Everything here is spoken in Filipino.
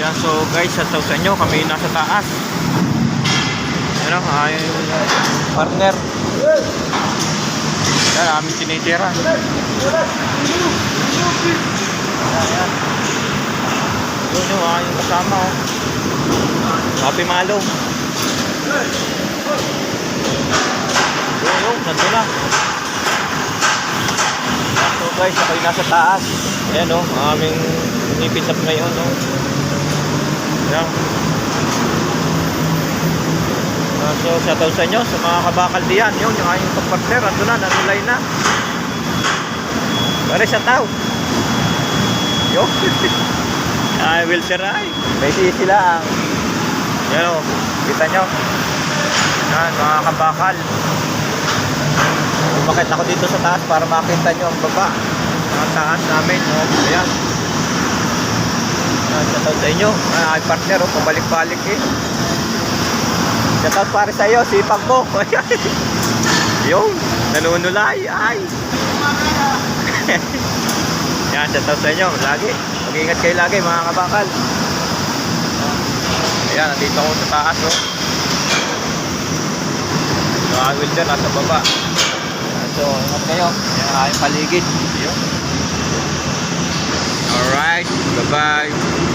Yan, so guys, sa sa inyo, kami nasa taas. Ano, ay partner. Yan, aming tinitira. Ayan. Yun yung yung kasama, oh. Happy Malo. Yun, nandun na. So guys, ako'y nasa taas. Ayan, oh, aming nipitap ngayon, oh. Ayan. So, shoutout sa inyo, sa mga kabakal diyan. Yun, yung aking pagpartner, andun na, nanulay na. Pare, shoutout. Yun. I will try. May sila ang yan, o, kita nyo. Yan, mga kabakal. Umakit ako dito sa taas para makita nyo ang baba. Ang taas namin, o. Ayan. Shoutout sa inyo. Ay, partner, o, pabalik-balik eh. Shoutout pare sa iyo, sipag mo. Yung, nanunulay. Ay. Yan, shoutout sa inyo. Lagi. Mag-ingat kayo lagi, mga kabakal. Ayan, nandito ako sa taas, oh. So, I will dyan, nasa baba. So, ingat kayo. Ayan, aking paligid. Alright, bye-bye.